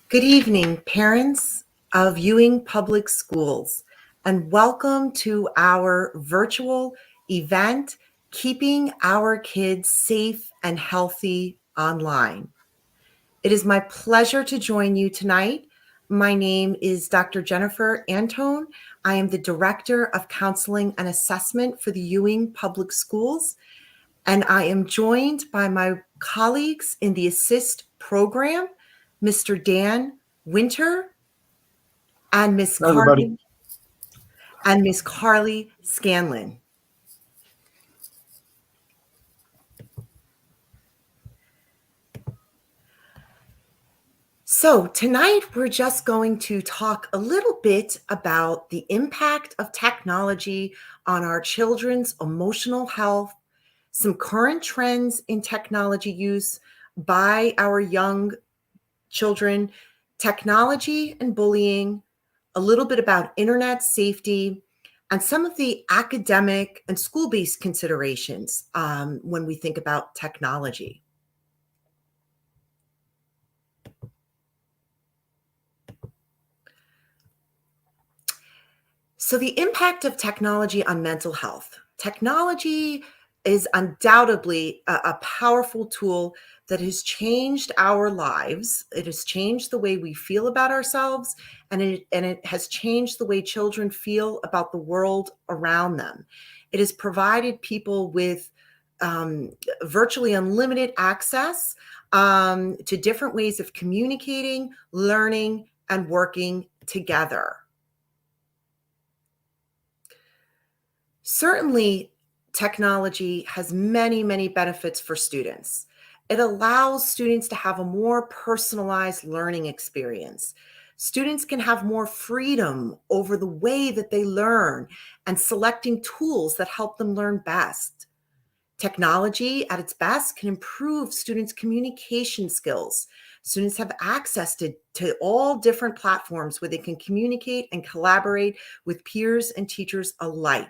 Good evening, parents of Ewing Public Schools, and welcome to our virtual event, Keeping Our Kids Safe and Healthy Online. It is my pleasure to join you tonight. My name is Dr. Jennifer Antoni. I am the Director of Counseling and Assessment for the Ewing Public Schools, and I am joined by my colleagues in the ASSIST program, Mr. Dan Winter and Miss Hello, everybody. Carly Scanlon. So tonight we're just going to talk a little bit about the impact of technology on our children's emotional health, some current trends in technology use by our young children, technology and bullying, a little bit about internet safety, and some of the academic and school-based considerations when we think about technology. So the impact of technology on mental health. Technology is undoubtedly a powerful tool that has changed our lives. It has changed the way we feel about ourselves, and it has changed the way children feel about the world around them. It has provided people with virtually unlimited access to different ways of communicating, learning, and working together. Certainly, technology has many, many benefits for students. It allows students to have a more personalized learning experience. Students can have more freedom over the way that they learn and selecting tools that help them learn best. Technology at its best can improve students' communication skills. Students have access to all different platforms where they can communicate and collaborate with peers and teachers alike.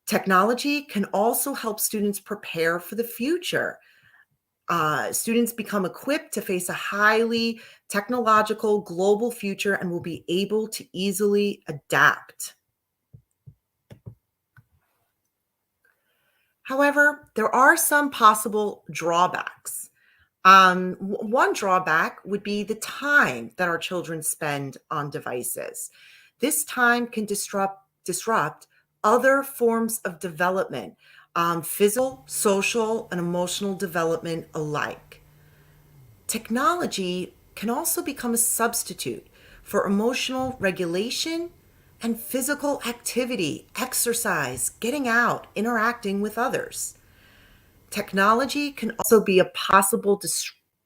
Technology can also help students prepare for the future. Students become equipped to face a highly technological global future and will be able to easily adapt. However, there are some possible drawbacks. One drawback would be the time that our children spend on devices. This time can disrupt other forms of development, physical, social, and emotional development alike. Technology can also become a substitute for emotional regulation and physical activity, exercise, getting out, interacting with others. Technology can also be a possible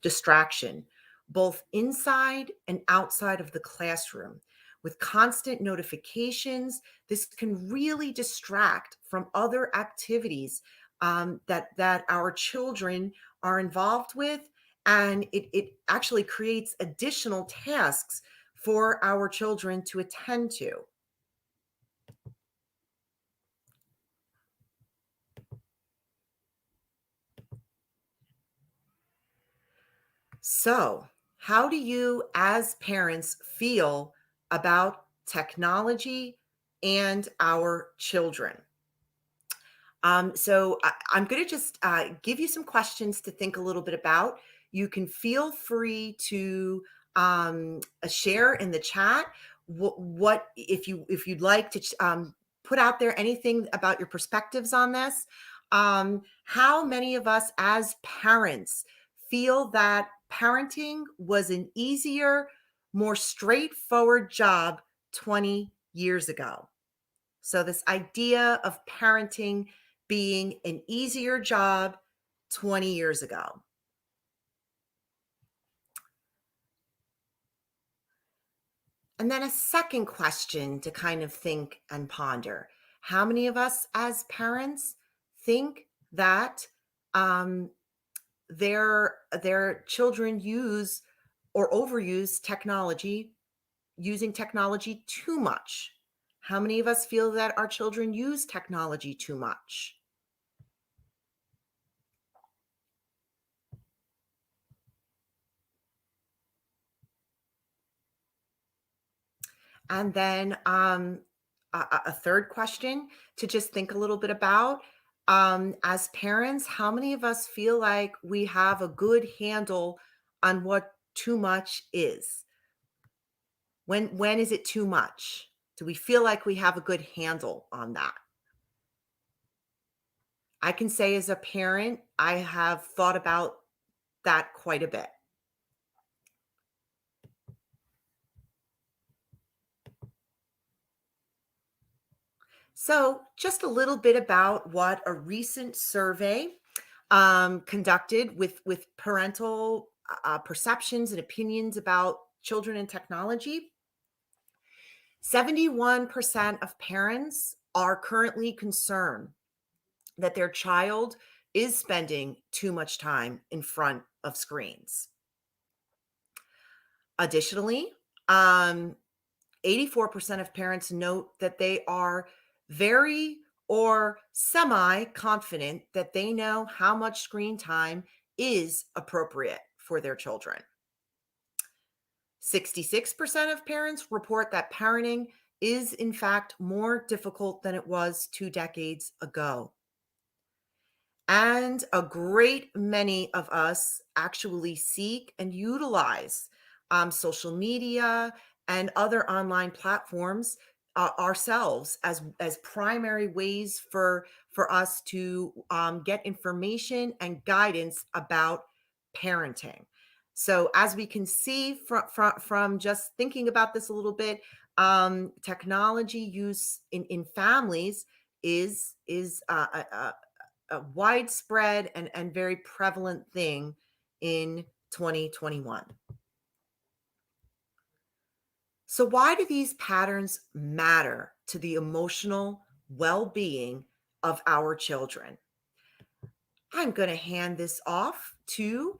distraction, both inside and outside of the classroom. With constant notifications, this can really distract from other activities that our children are involved with, and it actually creates additional tasks for our children to attend to. So, how do you, as parents, feel about technology and our children? I'm going to just give you some questions to think a little bit about. You can feel free to share in the chat what if you'd like to put out there anything about your perspectives on this. How many of us as parents feel that parenting was an easier, more straightforward job 20 years ago? So this idea of parenting being an easier job 20 years ago. And then a second question to kind of think and ponder. How many of us as parents think that their children use or overuse technology, using technology too much? How many of us feel that our children use technology too much? And then a third question to just think a little bit about. As parents, how many of us feel like we have a good handle on what too much is? When is it too much? Do we feel like we have a good handle on that? I can say as a parent, I have thought about that quite a bit. So, just a little bit about what a recent survey conducted with parental perceptions and opinions about children and technology. 71% of parents are currently concerned that their child is spending too much time in front of screens. Additionally, um, 84% of parents note that they are very or semi confident that they know how much screen time is appropriate for their children. 66% of parents report that parenting is, in fact, more difficult than it was 2 decades ago. And a great many of us actually seek and utilize social media and other online platforms ourselves as primary ways for us to get information and guidance about parenting. So, as we can see from just thinking about this a little bit, technology use in families is a widespread and very prevalent thing in 2021. So, why do these patterns matter to the emotional well being of our children? I'm going to hand this off to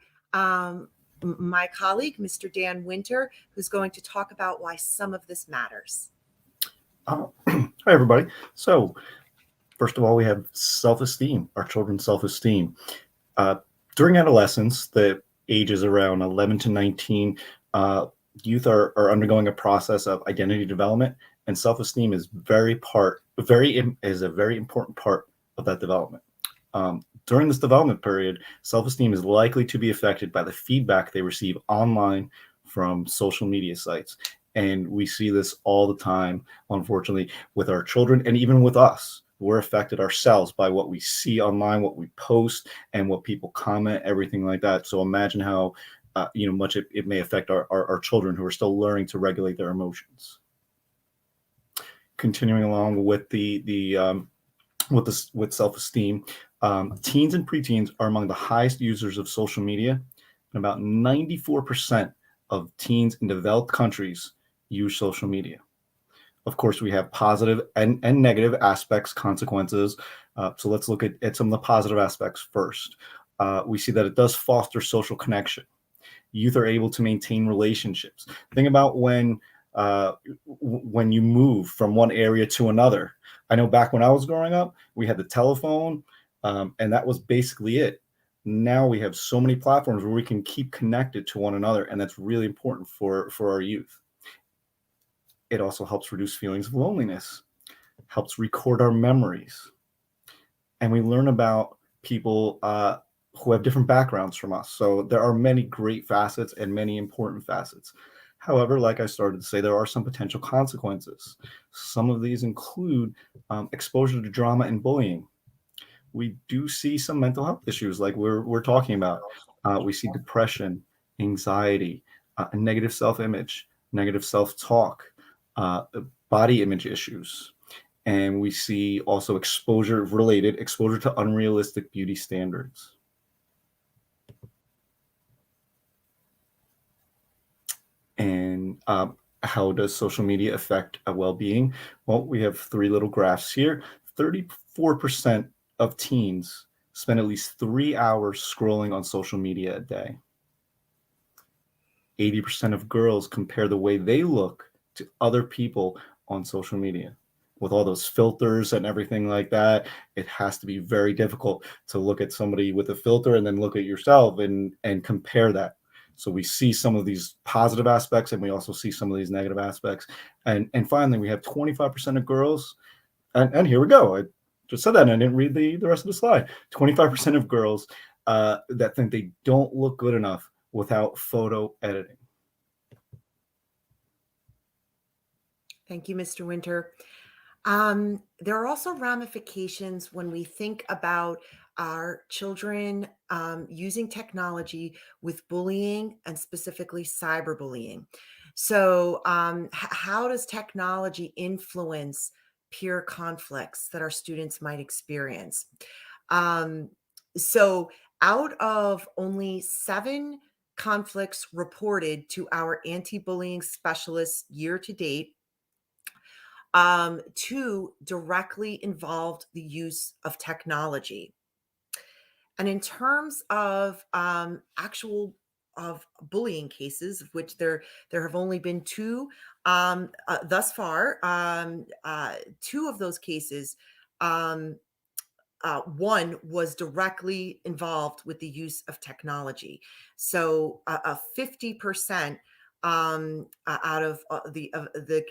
my colleague, Mr. Dan Winter, who's going to talk about why some of this matters. Hi, everybody. So, first of all, we have self-esteem, our children's self-esteem. Uh, During adolescence, the ages around 11 to 19, youth are undergoing a process of identity development, and self-esteem is is a very important part of that development. During this development period, self-esteem is likely to be affected by the feedback they receive online from social media sites. And we see this all the time, unfortunately, with our children and even with us. We're affected ourselves by what we see online, what we post, and what people comment, everything like that. So imagine how much it may affect our children who are still learning to regulate their emotions. Continuing along with with self-esteem, teens and preteens are among the highest users of social media, and about 94% of teens in developed countries use social media. Of course, we have positive and negative aspects, consequences. So let's look at some of the positive aspects first. We see that it does foster social connection. Youth are able to maintain relationships. Think about when you move from one area to another. I know back when I was growing up, we had the telephone, and that was basically it. Now we have so many platforms where we can keep connected to one another, and that's really important for our youth. It also helps reduce feelings of loneliness, helps record our memories, and we learn about people who have different backgrounds from us. So there are many great facets and many important facets. However, like I started to say, there are some potential consequences. Some of these include exposure to drama and bullying. We do see some mental health issues like we're talking about. We see depression, anxiety, negative self-image, negative self-talk, body image issues. And we see also exposure to unrealistic beauty standards. And how does social media affect well-being? Well, we have three little graphs here. 34% of teens spend at least 3 hours scrolling on social media a day. 80% of girls compare the way they look to other people on social media. With all those filters and everything like that, it has to be very difficult to look at somebody with a filter and then look at yourself and compare that. So we see some of these positive aspects, and we also see some of these negative aspects. And finally, we have 25% of girls, and here we go. I just said that and I didn't read the rest of the slide. 25% of girls that think they don't look good enough without photo editing. Thank you, Mr. Winter. There are also ramifications when we think about our children using technology with bullying and specifically cyberbullying. So, how does technology influence peer conflicts that our students might experience? Um, so, out of only 7 conflicts reported to our anti bullying specialists year to date, 2 directly involved the use of technology. And in terms of actual of bullying cases, of which there have only been 2 thus far, 2 of those cases, um, one was directly involved with the use of technology. So, 50% out of the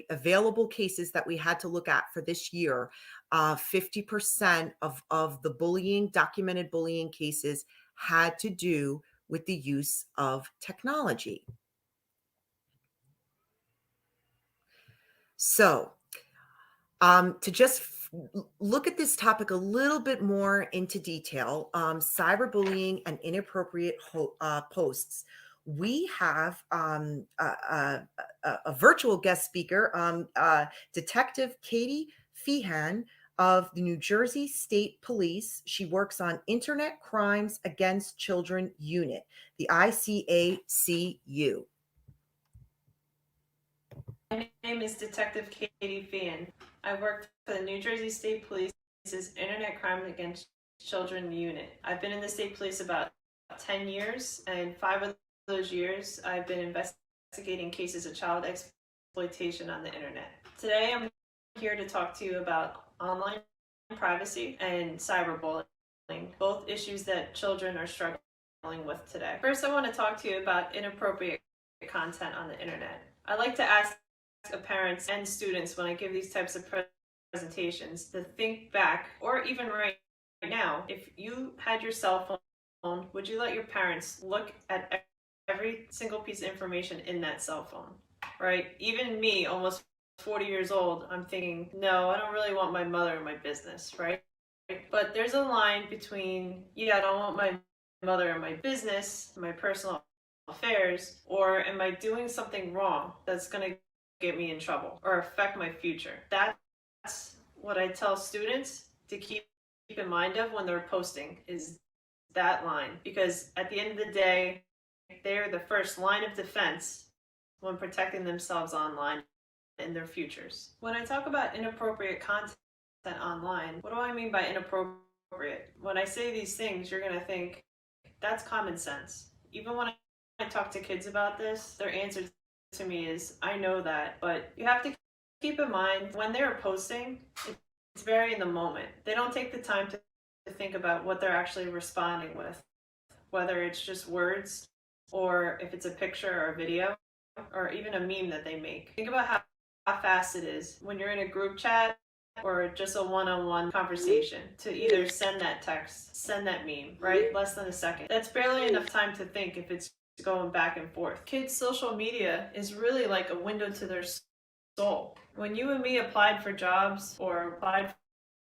available cases that we had to look at for this year, 50% of the documented bullying cases had to do with the use of technology. So, to just look at this topic a little bit more into detail, cyberbullying and inappropriate posts. We have a virtual guest speaker, Detective Katie Feehan of the New Jersey State Police. She works on Internet Crimes Against Children Unit, the ICACU. My name is Detective Katie Feehan. I work for the New Jersey State Police's Internet Crime Against Children Unit. I've been in the State Police about 10 years, and 5 of those years I've been investigating cases of child exploitation on the internet. Today I'm here to talk to you about online privacy and cyberbullying, both issues that children are struggling with today. First, I want to talk to you about inappropriate content on the internet. I like to ask parents and students when I give these types of presentations to think back, or even right now, if you had your cell phone, would you let your parents look at every single piece of information in that cell phone? Right? Even me, almost 40 years old, I'm thinking, no, I don't really want my mother in my business, right? But there's a line between, yeah, I don't want my mother in my business, my personal affairs, or am I doing something wrong that's going to get me in trouble or affect my future? That's what I tell students to keep in mind of when they're posting, is that line, because at the end of the day, they're the first line of defense when protecting themselves online and their futures. When I talk about inappropriate content online, what do I mean by inappropriate? When I say these things, you're going to think that's common sense. Even when I talk to kids about this, their answer to me is, I know that, but you have to keep in mind when they're posting, it's very in the moment. They don't take the time to think about what they're actually responding with, whether it's just words or if it's a picture or a video or even a meme that they make. Think about how fast it is when you're in a group chat or just a one-on-one conversation to either send that text, send that meme, right? Less than a second. That's barely enough time to think if it's going back and forth. Kids' social media is really like a window to their soul. When you and me applied for jobs or applied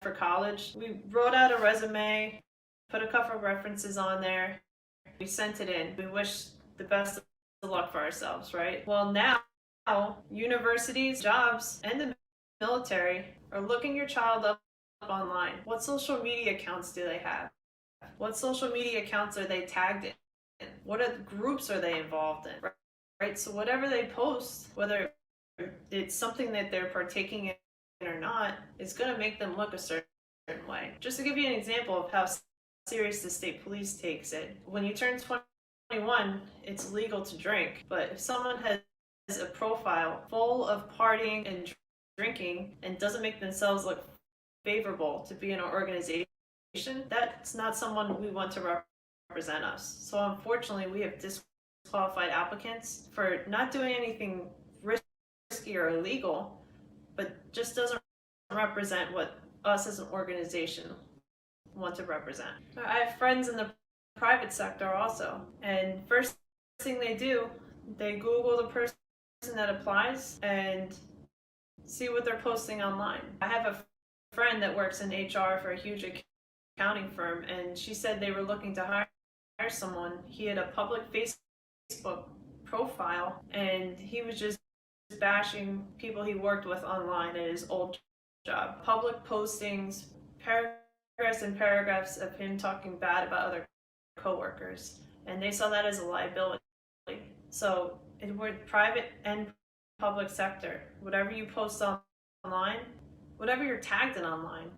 for college, we wrote out a resume, put a couple of references on there, we sent it in. We wish the best of luck for ourselves, right? Well, now universities, jobs, and the military are looking your child up online. What social media accounts do they have? What social media accounts are they tagged in? What groups are they involved in? Right? So whatever they post, whether it's something that they're partaking in or not, is going to make them look a certain way. Just to give you an example of how serious the state police takes it, when you turn 21, it's legal to drink. But if someone has a profile full of partying and drinking and doesn't make themselves look favorable to be in our organization, that's not someone we want to represent us. So unfortunately, we have disqualified applicants for not doing anything risky or illegal, but just doesn't represent what us as an organization want to represent. I have friends in the private sector also, and first thing they do, they Google the person that applies and see what they're posting online. I have a friend that works in HR for a huge accounting firm, and she said they were looking to hire someone. He had a public Facebook profile, and he was just bashing people he worked with online at his old job. Public postings, paragraphs and paragraphs of him talking bad about other coworkers, and they saw that as a liability. So we're private and public sector. Whatever you post online, whatever you're tagged in online,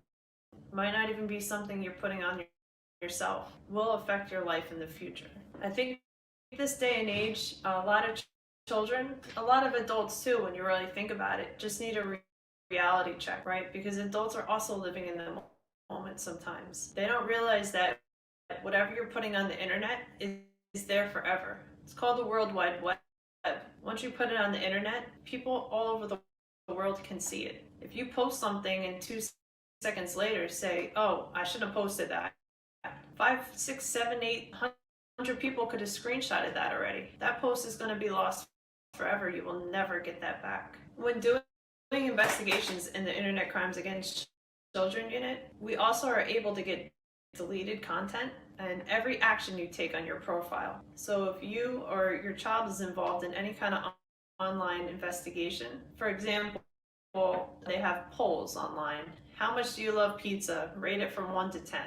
might not even be something you're putting on yourself, will affect your life in the future. I think this day and age, a lot of children, a lot of adults too, when you really think about it, just need a reality check, right? Because adults are also living in the moment sometimes. They don't realize that whatever you're putting on the internet is there forever. It's called the World Wide Web. Once you put it on the internet, people all over the world can see it. If you post something and 2 seconds later say, oh, I shouldn't have posted that, 5, 6, 7, 800 people could have screenshotted that already. That post is going to be lost forever. You will never get that back. When doing investigations in the Internet Crimes Against Children unit, we also are able to get deleted content and every action you take on your profile. So if you or your child is involved in any kind of online investigation, for example, they have polls online. How much do you love pizza? Rate it from 1 to 10.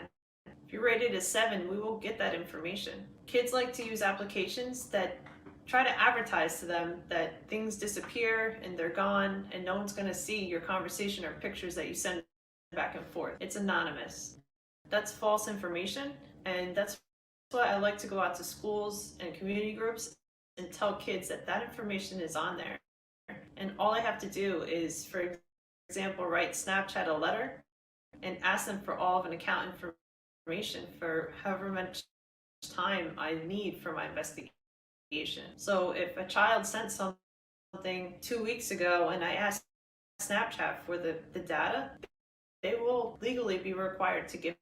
If you rate it a 7, we will get that information. Kids like to use applications that try to advertise to them that things disappear and they're gone and no one's going to see your conversation or pictures that you send back and forth. It's anonymous. That's false information, and that's why I like to go out to schools and community groups and tell kids that that information is on there. And all I have to do is, for example, write Snapchat a letter and ask them for all of an account information for however much time I need for my investigation. So if a child sent something 2 weeks ago and I asked Snapchat for the data, they will legally be required to give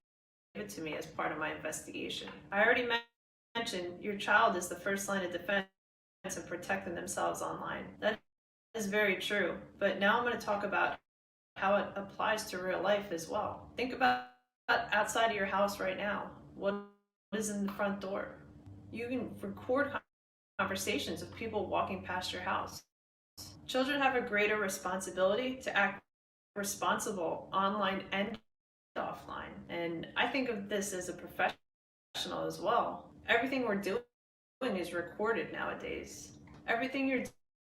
it to me as part of my investigation. I already mentioned your child is the first line of defense in protecting themselves online. That is very true. But now I'm going to talk about how it applies to real life as well. Think about outside of your house right now. What is in the front door? You can record conversations of people walking past your house. Children have a greater responsibility to act responsible online and offline. And I think of this as a professional as well. Everything we're doing is recorded nowadays. Everything you're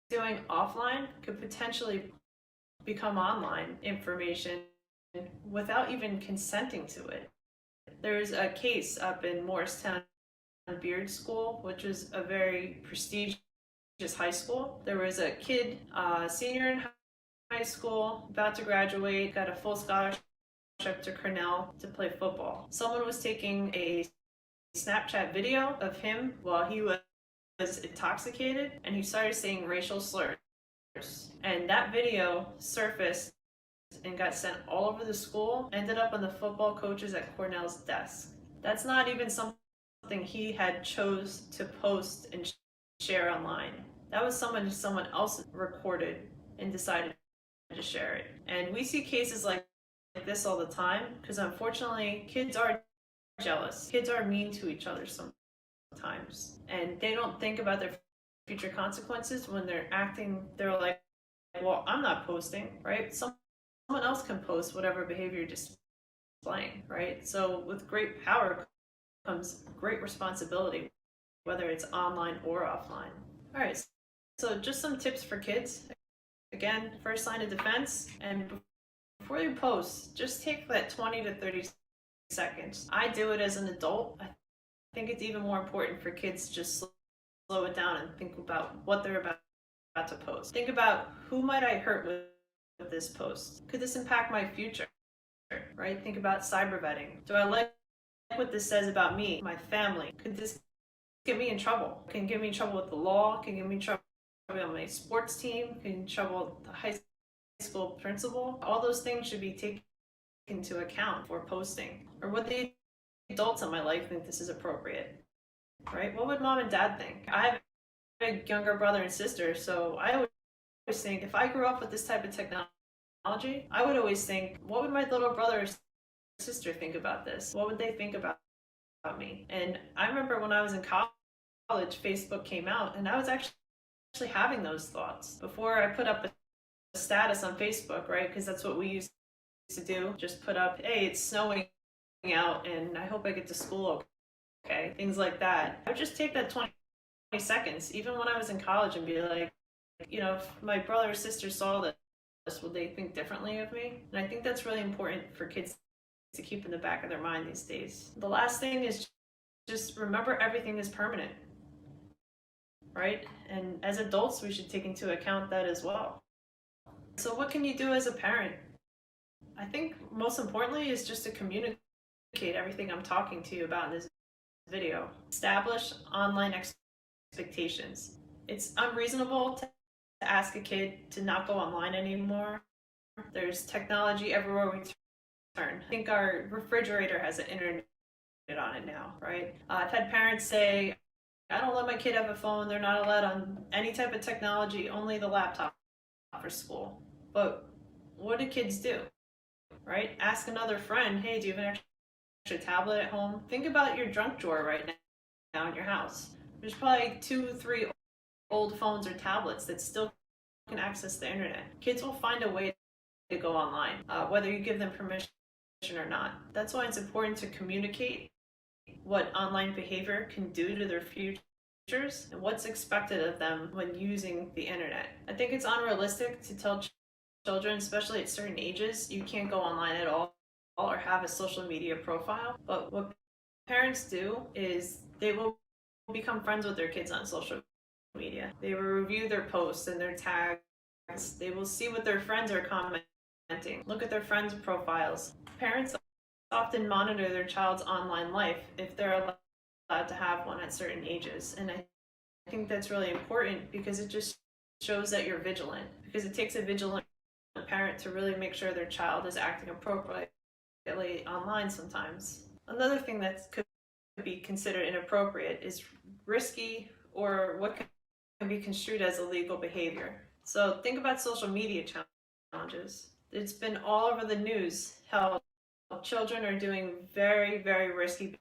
doing offline could potentially become online information without even consenting to it. There's a case up in Morristown Beard School, which is a very prestigious high school. There was a kid, senior in high school, about to graduate, got a full scholarship to Cornell to play football. Someone was taking a Snapchat video of him while he was intoxicated, and he started saying racial slurs. And that video surfaced and got sent all over the school, ended up on the football coaches at Cornell's desk. That's not even something he had chose to post and share online. That was someone else recorded and decided to share it. And we see cases like this all the time because unfortunately kids are jealous. Kids are mean to each other sometimes, and they don't think about their future consequences when they're acting. They're like, well, I'm not posting, right? Someone else can post whatever behavior you're displaying, right? So with great power comes great responsibility, whether it's online or offline. All right, so just some tips for kids. Again, first line of defense, and before you post, just take that 20 to 30 seconds. I do it as an adult. I think it's even more important for kids to just slow it down and think about what they're about to post. Think about, who might I hurt with this post? Could this impact my future? Right? Think about cyber vetting. Do I like what this says about me, my family? Could this get me in trouble. It can get me in trouble with the law, can get me in trouble on my sports team, can get in trouble with the high school principal. All those things should be taken into account for posting. Or what the adults in my life think this is appropriate, right? What would mom and dad think? I have a younger brother and sister, so I always think if I grew up with this type of technology, I would always think, what would my little brother or sister think about this? What would they think about me? And I remember when I was in college, Facebook came out, and I was actually having those thoughts before I put up a status on Facebook, right? Because that's what we used to do. Just put up, hey, it's snowing out, and I hope I get to school okay. Things like that. I would just take that 20 seconds, even when I was in college, and be like, you know, if my brother or sister saw this, would they think differently of me? And I think that's really important for kids to keep in the back of their mind these days. The last thing is just remember everything is permanent, right? And as adults, we should take into account that as well. So what can you do as a parent? I think most importantly is just to communicate everything I'm talking to you about in this video. Establish online expectations. It's unreasonable to ask a kid to not go online anymore. There's technology everywhere we turn. I think our refrigerator has an internet on it now, right? I've had parents say, I don't let my kid have a phone. They're not allowed on any type of technology, only the laptop for school. But what do kids do, right? Ask another friend, hey, do you have an extra tablet at home? Think about your junk drawer right now in your house. There's probably 2-3 old phones or tablets that still can access the internet. Kids will find a way to go online, whether you give them permission or not. That's why it's important to communicate what online behavior can do to their futures and what's expected of them when using the internet. I think it's unrealistic to tell children, especially at certain ages, you can't go online at all or have a social media profile. But what parents do is they will become friends with their kids on social media. They will review their posts and their tags. They will see what their friends are commenting. Look at their friends' profiles. Parents often monitor their child's online life if they're allowed to have one at certain ages. And I think that's really important because it just shows that you're vigilant. Because it takes a vigilant parent to really make sure their child is acting appropriately online sometimes. Another thing that could be considered inappropriate is risky or what can be construed as illegal behavior. So think about social media challenges. It's been all over the news how children are doing very, very risky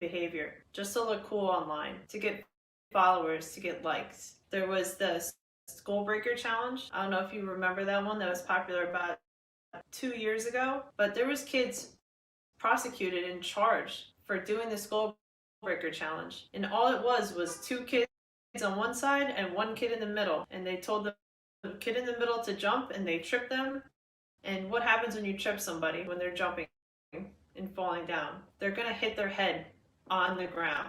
behavior just to look cool online, to get followers, to get likes. There was the Skull Breaker challenge. I don't know if you remember that one that was popular about 2 years ago, but there was kids prosecuted and charged for doing the Skull Breaker challenge. And all it was 2 kids on one side and 1 kid in the middle. And they told the kid in the middle to jump and they tripped them. And what happens when you trip somebody when they're jumping and falling down? They're gonna hit their head on the ground.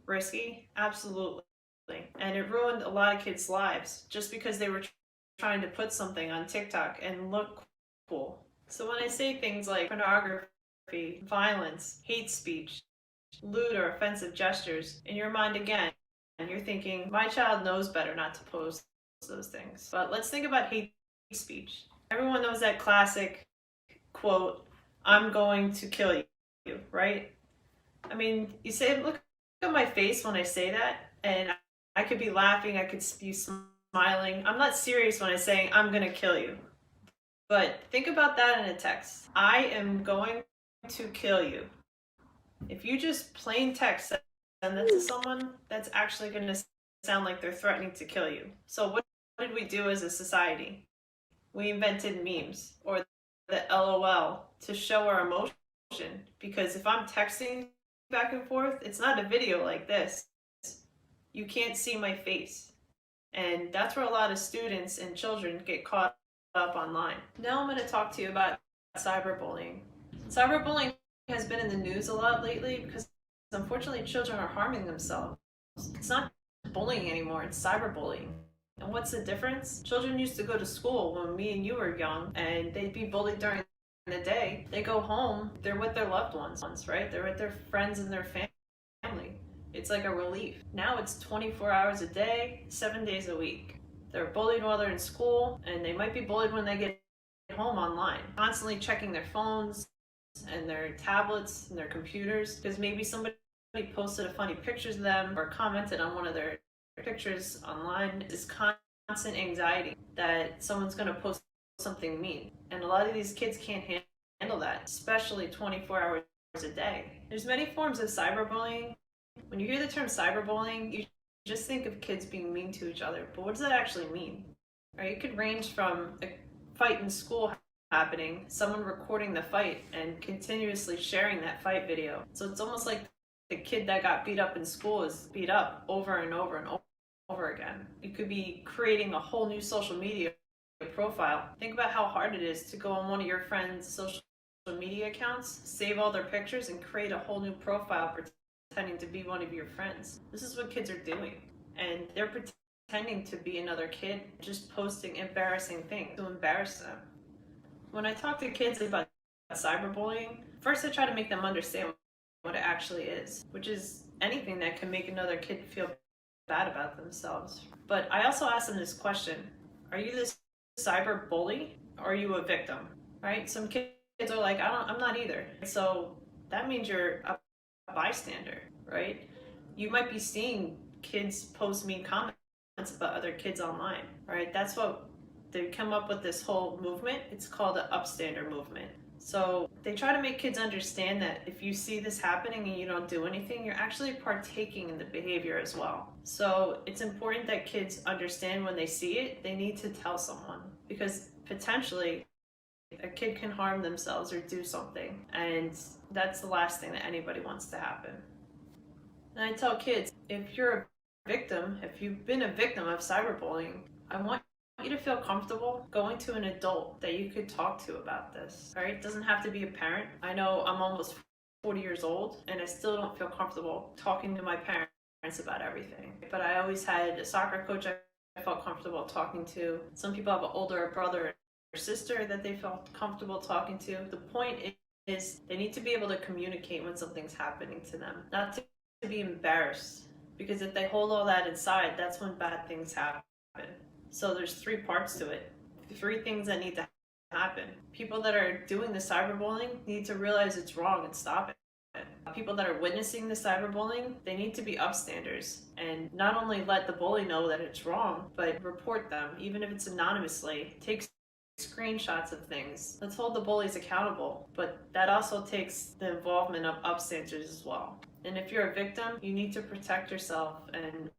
Risky? Absolutely. And it ruined a lot of kids' lives just because they were trying to put something on TikTok and look cool. So when I say things like pornography, violence, hate speech, lewd or offensive gestures, in your mind again, you're thinking, my child knows better not to post those things. But let's think about hate speech. Everyone knows that classic quote, I'm going to kill you, right? I mean, you say, look at my face when I say that, and I could be laughing, I could be smiling. I'm not serious when I say I'm going to kill you. But think about that in a text. I am going to kill you. If you just plain text send that to someone, that's actually going to sound like they're threatening to kill you. So what did we do as a society? We invented memes or the LOL to show our emotion. Because if I'm texting back and forth, it's not a video like this. You can't see my face. And that's where a lot of students and children get caught up online. Now I'm going to talk to you about cyberbullying. Cyberbullying has been in the news a lot lately because unfortunately children are harming themselves. It's not bullying anymore, it's cyberbullying. And what's the difference? Children used to go to school when me and you were young and they'd be bullied during the day. They go home, they're with their loved ones, right? They're with their friends and their family. It's like a relief. Now it's 24 hours a day, 7 days a week. They're bullied while they're in school, and they might be bullied when they get home online, constantly checking their phones and their tablets and their computers, because maybe somebody posted a funny pictures of them or commented on one of their pictures online. This constant anxiety that someone's going to post something mean, and a lot of these kids can't handle that, especially 24 hours a day. There's many forms of cyberbullying. When you hear the term cyberbullying, you just think of kids being mean to each other, but what does that actually mean? Right? It could range from a fight in school happening, someone recording the fight and continuously sharing that fight video. So it's almost like the kid that got beat up in school is beat up over and over and over again. You could be creating a whole new social media profile. Think about how hard it is to go on one of your friends' social media accounts, save all their pictures, and create a whole new profile pretending to be one of your friends. This is what kids are doing, and they're pretending to be another kid, just posting embarrassing things to embarrass them. When I talk to kids about cyberbullying, first I try to make them understand what it actually is, which is anything that can make another kid feel bad about themselves. But I also ask them this question: are you this cyber bully, or are you a victim? Right? Some kids are like, I'm not either. So that means you're a bystander, right? You might be seeing kids post mean comments about other kids online, right? That's what they come up with, this whole movement. It's called the Upstander Movement. So they try to make kids understand that if you see this happening and you don't do anything, you're actually partaking in the behavior as well. So it's important that kids understand when they see it, they need to tell someone, because potentially a kid can harm themselves or do something, and that's the last thing that anybody wants to happen. And I tell kids, if you're a victim, if you've been a victim of cyberbullying, I want you to feel comfortable going to an adult that you could talk to about this. All right? It doesn't have to be a parent. I know I'm almost 40 years old and I still don't feel comfortable talking to my parents about everything. But I always had a soccer coach I felt comfortable talking to. Some people have an older brother or sister that they felt comfortable talking to. The point is they need to be able to communicate when something's happening to them, not to be embarrassed, because if they hold all that inside, that's when bad things happen. So there's 3 parts to it, 3 things that need to happen. People that are doing the cyberbullying need to realize it's wrong and stop it. People that are witnessing the cyberbullying, they need to be upstanders and not only let the bully know that it's wrong, but report them, even if it's anonymously. Take screenshots of things. Let's hold the bullies accountable, but that also takes the involvement of upstanders as well. And if you're a victim, you need to protect yourself and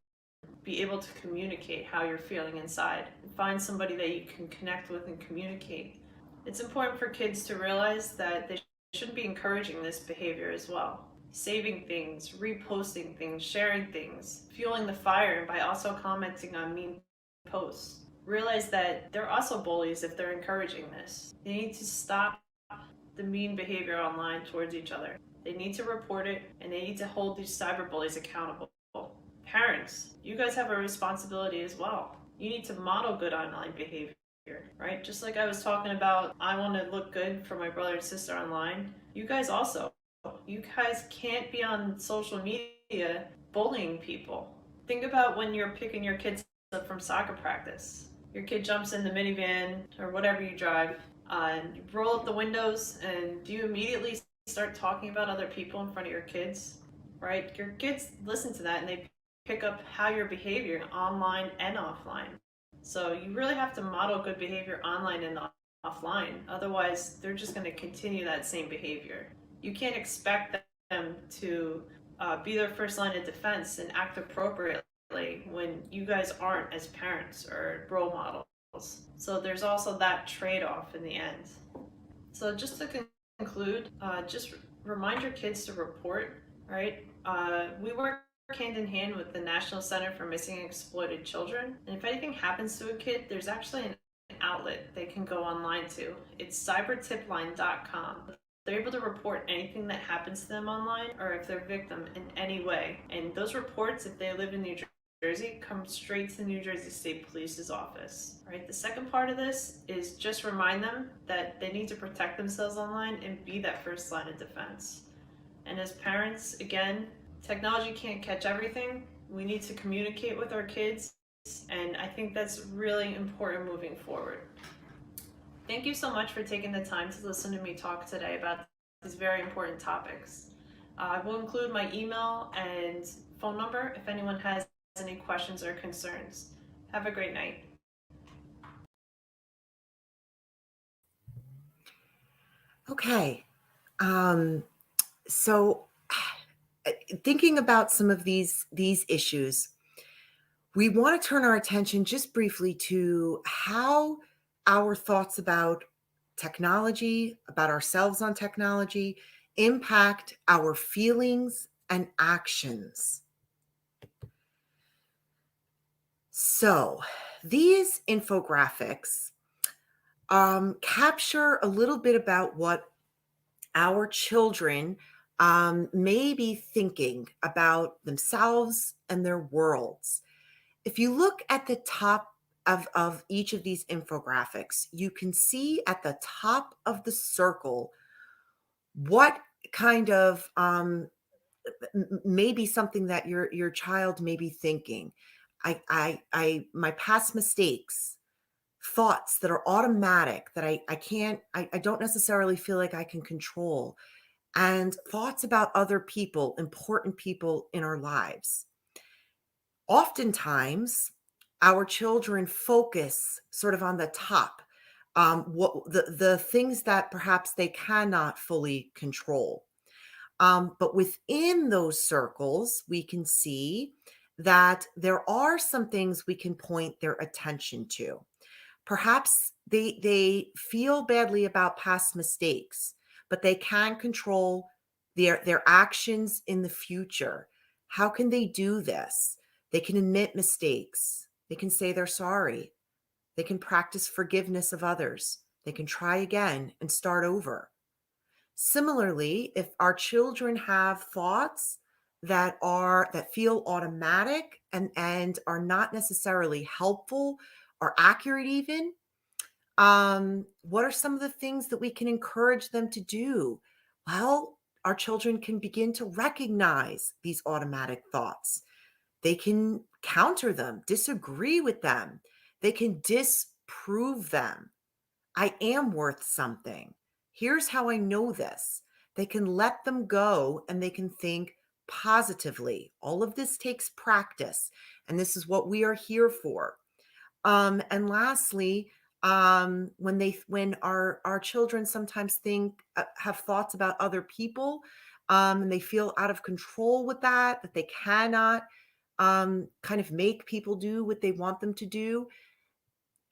be able to communicate how you're feeling inside. Find somebody that you can connect with and communicate. It's important for kids to realize that they shouldn't be encouraging this behavior as well. Saving things, reposting things, sharing things, fueling the fire by also commenting on mean posts. Realize that they're also bullies if they're encouraging this. They need to stop the mean behavior online towards each other. They need to report it, and they need to hold these cyberbullies accountable. Parents, you guys have a responsibility as well. You need to model good online behavior, right? Just like I was talking about, I want to look good for my brother and sister online. You guys also. You guys can't be on social media bullying people. Think about when you're picking your kids up from soccer practice. Your kid jumps in the minivan or whatever you drive, and you roll up the windows, and do you immediately start talking about other people in front of your kids? Right? Your kids listen to that and they pick up how you're behaving online and offline. So you really have to model good behavior online and offline. Otherwise, they're just going to continue that same behavior. You can't expect them to be their first line of defense and act appropriately when you guys aren't as parents or role models. So there's also that trade-off in the end. So just to conclude, just remind your kids to report, right? We work hand in hand with the National Center for Missing and Exploited Children. And if anything happens to a kid, there's actually an outlet they can go online to. It's cybertipline.com. They're able to report anything that happens to them online or if they're a victim in any way. And those reports, if they live in New Jersey, come straight to the New Jersey State Police's office. Right? The second part of this is just remind them that they need to protect themselves online and be that first line of defense. And as parents, again, Technology can't catch everything. We need to communicate with our kids, and I think that's really important moving forward. Thank you so much for taking the time to listen to me talk today about these very important topics. I will include my email and phone number if anyone has any questions or concerns. Have a great night. Okay. So thinking about some of these issues, we want to turn our attention just briefly to how our thoughts about technology, about ourselves on technology, impact our feelings and actions. So, these infographics capture a little bit about what our children may be thinking about themselves and their worlds. If you look at the top of each of these infographics, you can see at the top of the circle what kind of maybe something that your child may be thinking. My past mistakes, thoughts that are automatic that I can't, I don't necessarily feel like I can control, and thoughts about other people, important people in our lives. Oftentimes, our children focus sort of on the top, what the things that perhaps they cannot fully control. But within those circles, we can see that there are some things we can point their attention to. Perhaps they feel badly about past mistakes, but they can control their actions in the future. How can they do this? They can admit mistakes. They can say they're sorry. They can practice forgiveness of others. They can try again and start over. Similarly, if our children have thoughts that feel automatic and are not necessarily helpful or accurate even, what are some of the things that we can encourage them to do? Well, our children can begin to recognize these automatic thoughts. They can counter them, disagree with them. They can disprove them. I am worth something. Here's how I know this. They can let them go and they can think positively. All of this takes practice, and this is what we are here for. And lastly, when our children sometimes think have thoughts about other people, and they feel out of control with that they cannot kind of make people do what they want them to do,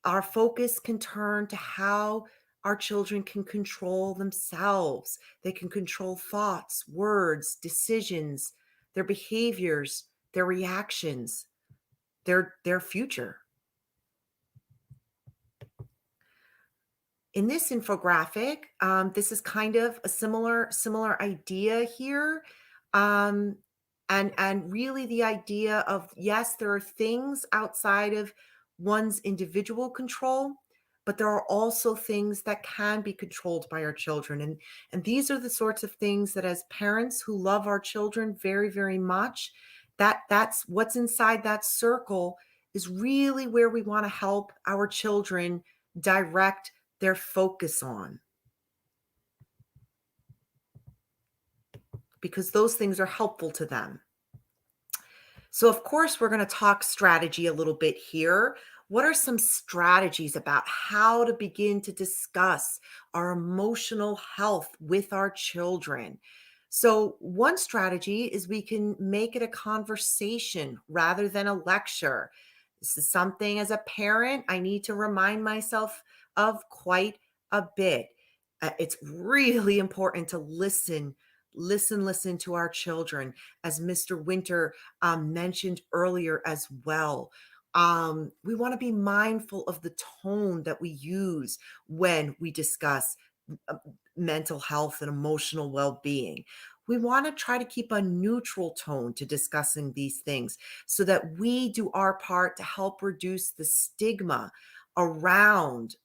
our focus can turn to how our children can control themselves. They can control thoughts, words, decisions, their behaviors, their reactions, their future. In this infographic, this is kind of a similar idea here. Um, and really the idea of, yes, there are things outside of one's individual control, but there are also things that can be controlled by our children. And these are the sorts of things that as parents who love our children very, very much, that's what's inside that circle is really where we want to help our children direct their focus on, because those things are helpful to them. So, of course, we're going to talk strategy a little bit here. What are some strategies about how to begin to discuss our emotional health with our children? So, one strategy is we can make it a conversation rather than a lecture. This is something as a parent I need to remind myself of quite a bit. It's really important to listen to our children, as Mr. Winter mentioned earlier as well. We want to be mindful of the tone that we use when we discuss uh, mental health and emotional well-being. We want to try to keep a neutral tone to discussing these things so that we do our part to help reduce the stigma around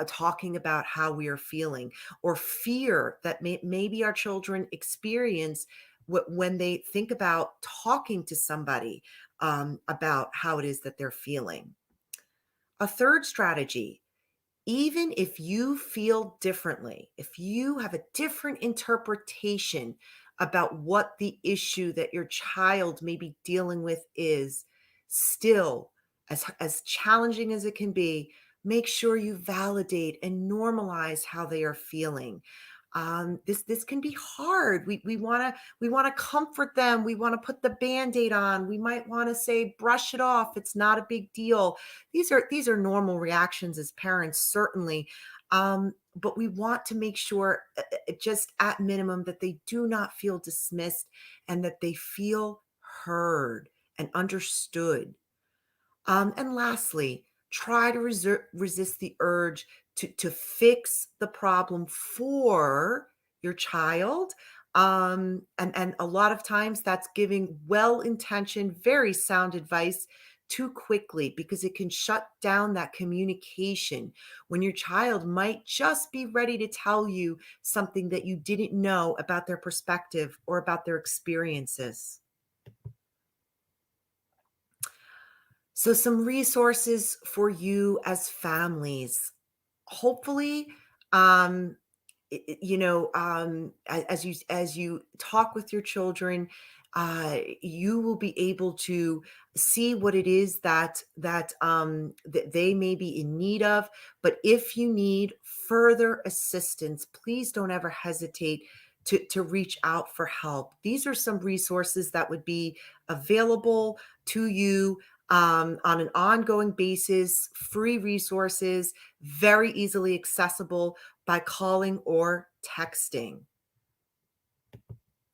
talking about how we are feeling or fear that maybe our children experience when they think about talking to somebody about how it is that they're feeling. A third strategy, even if you feel differently, if you have a different interpretation about what the issue that your child may be dealing with is, still, as challenging as it can be, make sure you validate and normalize how they are feeling. This can be hard. We want to comfort them. We want to put the band-aid on. We might want to say, brush it off. It's not a big deal. These are normal reactions as parents, certainly. But we want to make sure, just at minimum, that they do not feel dismissed and that they feel heard and understood. And lastly, try to resist the urge to fix the problem for your child. And a lot of times that's giving well-intentioned, very sound advice too quickly, because it can shut down that communication when your child might just be ready to tell you something that you didn't know about their perspective or about their experiences. So, some resources for you as families. Hopefully, um, as you talk with your children, you will be able to see what it is that they may be in need of. But if you need further assistance, please don't ever hesitate to reach out for help. These are some resources that would be available to you on an ongoing basis, free resources, very easily accessible by calling or texting.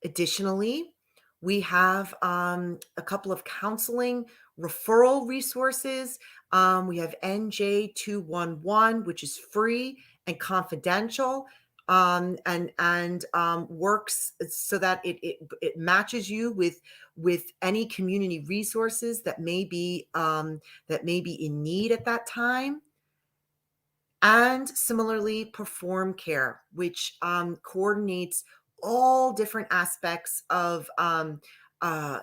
Additionally, we have a couple of counseling referral resources. We have NJ211, which is free and confidential, and works so that it matches you with any community resources that may be in need at that time. And similarly, Perform Care, which coordinates all different aspects of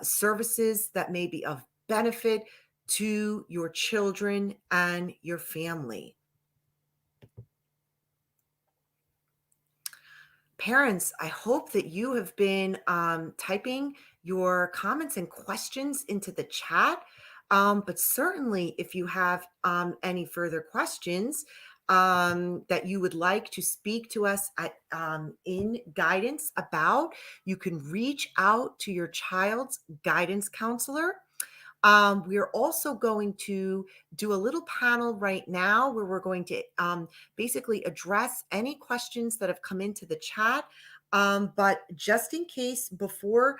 services that may be of benefit to your children and your family. Parents, I hope that you have been typing your comments and questions into the chat. But certainly, if you have any further questions that you would like to speak to us in guidance about, you can reach out to your child's guidance counselor. We are also going to do a little panel right now where we're going to basically address any questions that have come into the chat. But just in case, before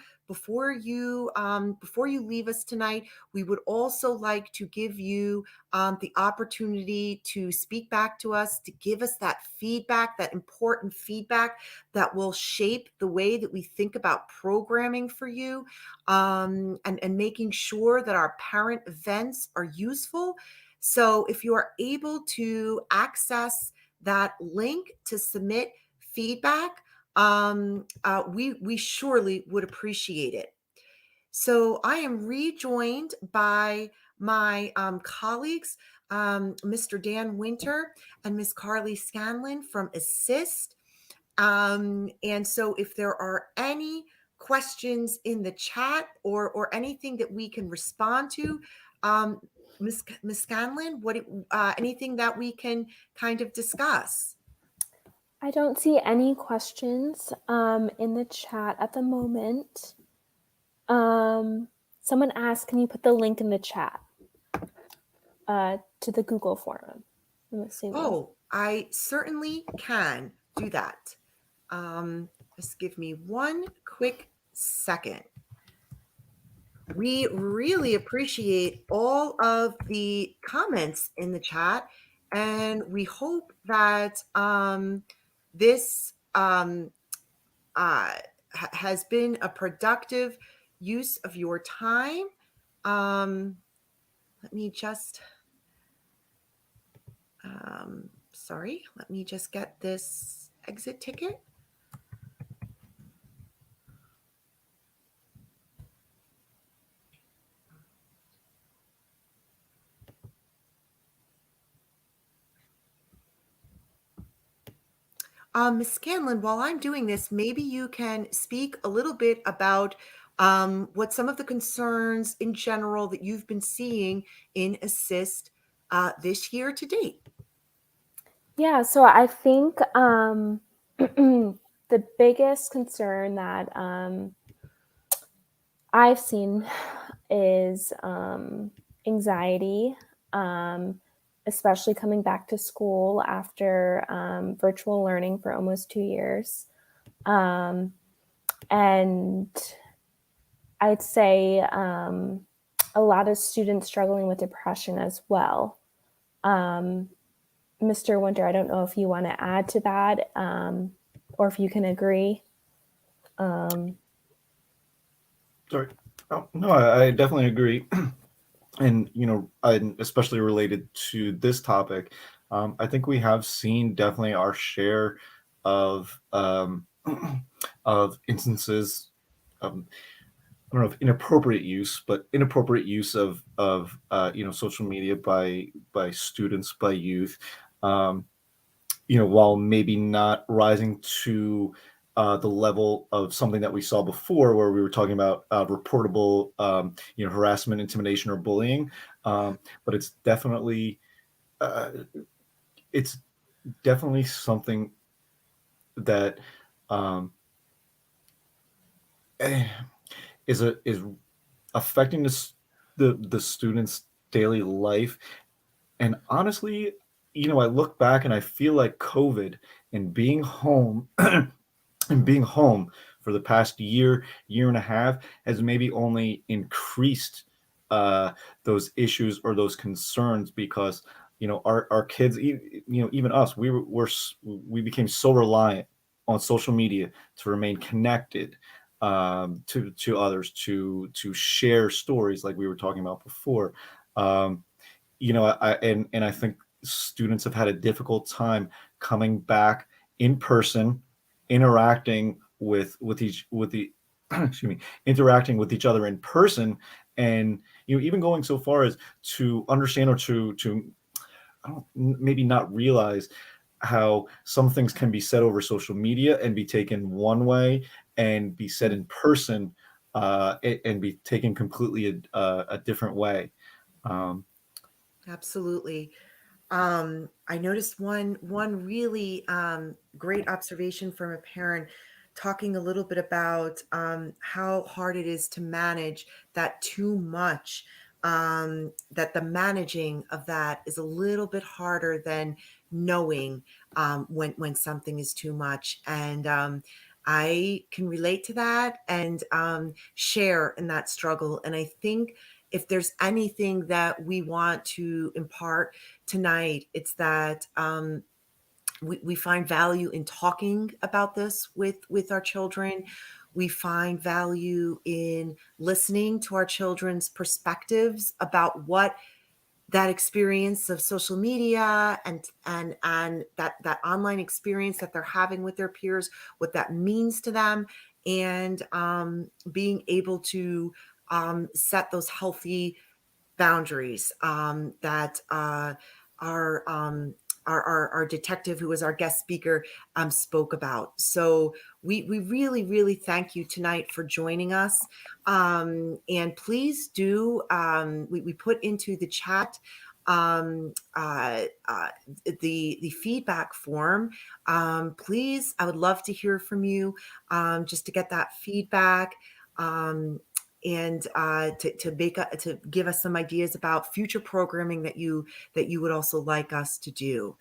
you leave us tonight, we would also like to give you the opportunity to speak back to us, to give us that feedback, that important feedback that will shape the way that we think about programming for you, and making sure that our parent events are useful. So if you are able to access that link to submit feedback, we surely would appreciate it. So I am rejoined by my colleagues, Mr. Dan Winter and Ms. Carly Scanlon from Assist. And so if there are any questions in the chat or anything that we can respond to, Ms. Scanlon, anything that we can kind of discuss? I don't see any questions in the chat at the moment. Someone asked, can you put the link in the chat to the Google forum? I'm assuming. Oh, I certainly can do that. Just give me one quick second. We really appreciate all of the comments in the chat, and we hope that this has been a productive use of your time. Let me just, let me just get this exit ticket. Ms. Scanlon, while I'm doing this, maybe you can speak a little bit about what some of the concerns in general that you've been seeing in Assist this year to date. Yeah, so I think the biggest concern that I've seen is anxiety, especially coming back to school after virtual learning for almost 2 years. And I'd say a lot of students struggling with depression as well. Mr. Winter, I don't know if you want to add to that or if you can agree. Sorry. Oh, no, I definitely agree. And, especially related to this topic, I think we have seen definitely our share of of instances, I don't know if inappropriate use, but inappropriate use of social media by students, by youth. Um, while maybe not rising to the level of something that we saw before, where we were talking about reportable, harassment, intimidation, or bullying. But uh, it's definitely something that um, eh, is affecting the students' daily life. And honestly, I look back and I feel like COVID and being home and being home for the past year and a half has maybe only increased those issues or those concerns, because our kids, even us, we became so reliant on social media to remain connected, to others, to share stories like we were talking about before. um, I think students have had a difficult time coming back in person, interacting with the excuse me, interacting with each other in person, and even going so far as to understand, or to I don't, maybe not realize how some things can be said over social media and be taken one way, and be said in person, and be taken completely a different way. Um, Absolutely. I noticed one really great observation from a parent talking a little bit about how hard it is to manage that too much. That the managing of that is a little bit harder than knowing when something is too much, and I can relate to that and share in that struggle. And I think if there's anything that we want to impart tonight, it's that we find value in talking about this with our children. We find value in listening to our children's perspectives about what that experience of social media and that online experience that they're having with their peers, what that means to them, and being able to set those healthy boundaries that our, um, our detective, who was our guest speaker, spoke about. So we really, really thank you tonight for joining us. And please do, we put into the chat um, uh, uh, the feedback form. Please, I would love to hear from you, just to get that feedback. And to give us some ideas about future programming that you would also like us to do.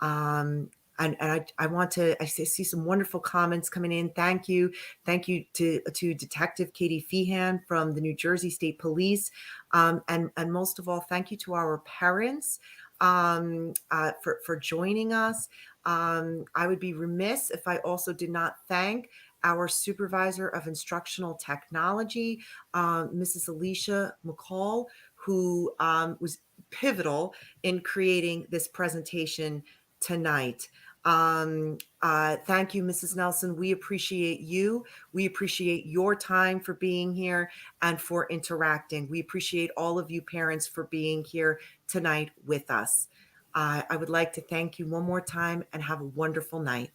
Um, and I want to, I see some wonderful comments coming in. Thank you. Thank you to Detective Katie Feehan from the New Jersey State Police. And most of all, thank you to our parents for joining us. I would be remiss if I also did not thank our supervisor of instructional technology, Mrs. Alicia McCall, who was pivotal in creating this presentation tonight. Thank you, Mrs. Nelson. We appreciate you. We appreciate your time for being here and for interacting. We appreciate all of you parents for being here tonight with us. I would like to thank you one more time and have a wonderful night.